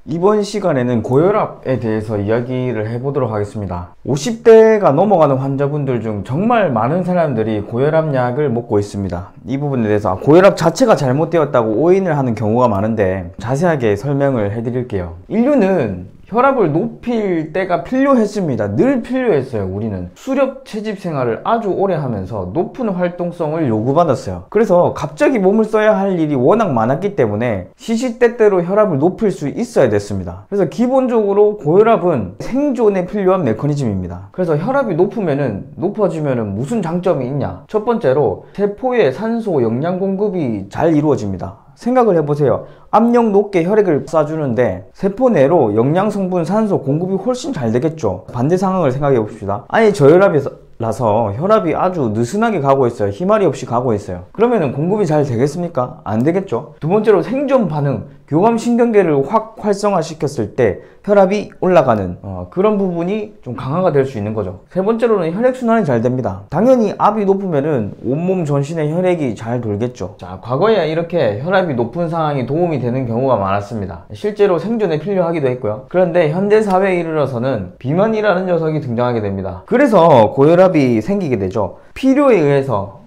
이번 시간에는 고혈압에 대해서 이야기를 해보도록 하겠습니다. 50대가 넘어가는 환자분들 중 정말 많은 사람들이 고혈압 약을 먹고 있습니다. 이 부분에 대해서 고혈압 자체가 잘못되었다고 오인을 하는 경우가 많은데 자세하게 설명을 해드릴게요. 인류는 혈압을 높일 때가 필요했습니다. 늘 필요했어요. 우리는 수렵 채집 생활을 아주 오래 하면서 높은 활동성을 요구받았어요. 그래서 갑자기 몸을 써야 할 일이 워낙 많았기 때문에 시시때때로 혈압을 높일 수 있어야 됐습니다. 그래서 기본적으로 고혈압은 생존에 필요한 메커니즘입니다. 그래서 혈압이 높아지면은 무슨 장점이 있냐? 첫 번째로 세포에 산소, 영양 공급이 잘 이루어집니다. 생각을 해보세요. 압력 높게 혈액을 쏴주는데 세포 내로 영양 성분, 산소 공급이 훨씬 잘 되겠죠. 반대 상황을 생각해 봅시다. 아니 저혈압이라서 혈압이 아주 느슨하게 가고 있어요. 희말이 없이 가고 있어요. 그러면은 공급이 잘 되겠습니까? 안 되겠죠. 두 번째로 생존 반응, 교감신경계를 확 활성화시켰을 때 혈압이 올라가는 그런 부분이 좀 강화가 될 수 있는 거죠. 세 번째로는 혈액순환이 잘 됩니다. 당연히 압이 높으면은 온몸 전신에 혈액이 잘 돌겠죠. 자, 과거에 이렇게 혈압이 높은 상황이 도움이 되는 경우가 많았습니다. 실제로 생존에 필요하기도 했고요. 그런데 현대 사회에 이르러서는 비만이라는 녀석이 등장하게 됩니다. 그래서 고혈압이 생기게 되죠. 필요에 의해서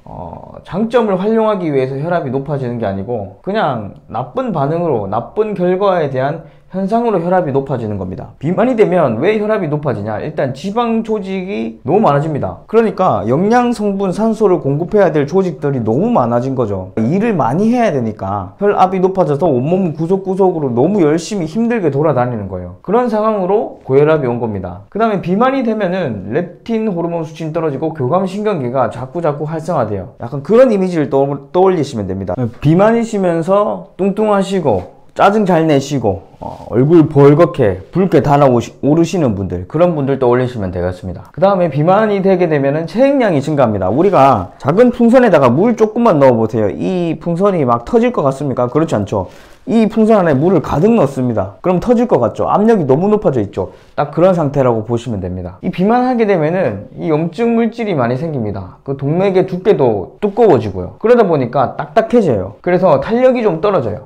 장점을 활용하기 위해서 혈압이 높아지는 게 아니고 그냥 나쁜 반응으로, 나쁜 결과에 대한 현상으로 혈압이 높아지는 겁니다. 비만이 되면 왜 혈압이 높아지냐? 일단 지방 조직이 너무 많아집니다. 그러니까 영양 성분, 산소를 공급해야 될 조직들이 너무 많아진 거죠. 일을 많이 해야 되니까 혈압이 높아져서 온몸 구석구석으로 너무 열심히 힘들게 돌아다니는 거예요. 그런 상황으로 고혈압이 온 겁니다. 그 다음에 비만이 되면은 렙틴 호르몬 수치는 떨어지고 교감신경계가 자꾸 활성화돼요. 약간 그런 이미지를 떠올리시면 됩니다. 비만이시면서 뚱뚱하시고 짜증 잘 내시고 얼굴 벌겋게 붉게 달아오르시는 분들, 그런 분들 떠올리시면 되겠습니다. 그 다음에 비만이 되게 되면은 체액량이 증가합니다. 우리가 작은 풍선에다가 물 조금만 넣어보세요. 이 풍선이 막 터질 것 같습니까? 그렇지 않죠. 이 풍선 안에 물을 가득 넣습니다. 그럼 터질 것 같죠. 압력이 너무 높아져 있죠. 딱 그런 상태라고 보시면 됩니다. 이 비만하게 되면은 이 염증 물질이 많이 생깁니다. 그 동맥의 두께도 두꺼워지고요. 그러다 보니까 딱딱해져요. 그래서 탄력이 좀 떨어져요.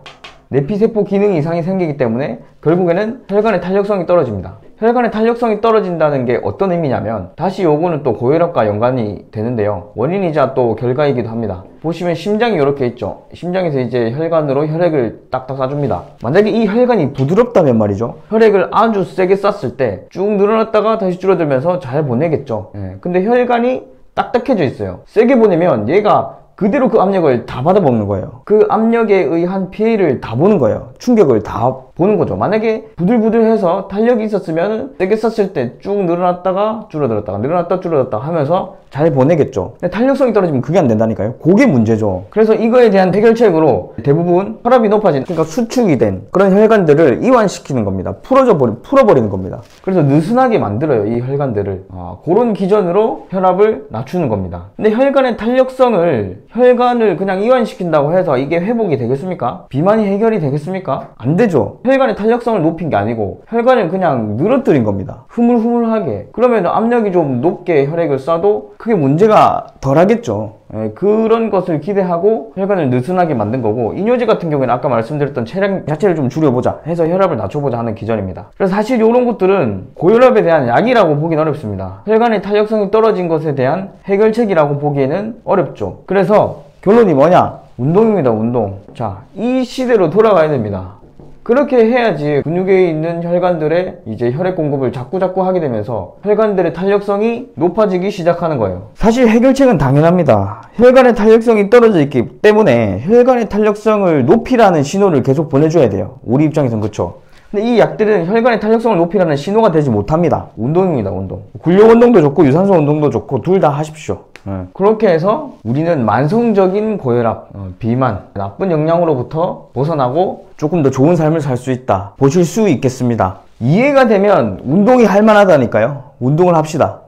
내피세포 기능 이상이 생기기 때문에 결국에는 혈관의 탄력성이 떨어집니다. 혈관의 탄력성이 떨어진다는 게 어떤 의미냐면, 다시 요거는 또 고혈압과 연관이 되는데요. 원인이자 또 결과이기도 합니다. 보시면 심장이 이렇게 있죠. 심장에서 이제 혈관으로 혈액을 딱딱 쏴줍니다. 만약에 이 혈관이 부드럽다면 말이죠. 혈액을 아주 세게 쐈을 때 쭉 늘어났다가 다시 줄어들면서 잘 보내겠죠. 근데 혈관이 딱딱해져 있어요. 세게 보내면 얘가 그대로 그 압력을 다 받아먹는 거예요. 그 압력에 의한 피해를 다 보는 거예요. 충격을 다 보는 거죠. 만약에 부들부들해서 탄력이 있었으면 세게 쐈을 때 쭉 늘어났다가 줄어들었다가 늘어났다 줄어들었다 하면서 잘 보내겠죠. 근데 탄력성이 떨어지면 그게 안 된다니까요. 그게 문제죠. 그래서 이거에 대한 해결책으로 대부분 혈압이 높아진, 그러니까 수축이 된 그런 혈관들을 이완시키는 겁니다. 풀어버리는 겁니다. 그래서 느슨하게 만들어요. 이 혈관들을. 그런 기전으로 혈압을 낮추는 겁니다. 근데 혈관의 탄력성을, 혈관을 그냥 이완시킨다고 해서 이게 회복이 되겠습니까? 비만이 해결이 되겠습니까? 안 되죠. 혈관의 탄력성을 높인 게 아니고 혈관을 그냥 늘어뜨린 겁니다. 흐물흐물하게. 그러면 압력이 좀 높게 혈액을 쏴도 그게 문제가 덜 하겠죠. 그런 것을 기대하고 혈관을 느슨하게 만든 거고, 이뇨제 같은 경우에는 아까 말씀드렸던 체량 자체를 좀 줄여보자 해서 혈압을 낮춰보자 하는 기전입니다. 그래서 사실 이런 것들은 고혈압에 대한 약이라고 보기는 어렵습니다. 혈관의 탄력성이 떨어진 것에 대한 해결책이라고 보기에는 어렵죠. 그래서 결론이 뭐냐? 운동입니다. 운동. 자, 이 시대로 돌아가야 됩니다. 그렇게 해야지 근육에 있는 혈관들의 이제 혈액 공급을 자꾸 하게 되면서 혈관들의 탄력성이 높아지기 시작하는 거예요. 사실 해결책은 당연합니다. 혈관의 탄력성이 떨어져 있기 때문에 혈관의 탄력성을 높이라는 신호를 계속 보내줘야 돼요. 우리 입장에선. 그렇죠. 근데 이 약들은 혈관의 탄력성을 높이라는 신호가 되지 못합니다. 운동입니다. 운동. 근력 운동도 좋고 유산소 운동도 좋고 둘 다 하십시오. 그렇게 해서 우리는 만성적인 고혈압, 비만, 나쁜 영양으로부터 벗어나고 조금 더 좋은 삶을 살 수 있다 보실 수 있겠습니다. 이해가 되면 운동이 할 만하다니까요. 운동을 합시다.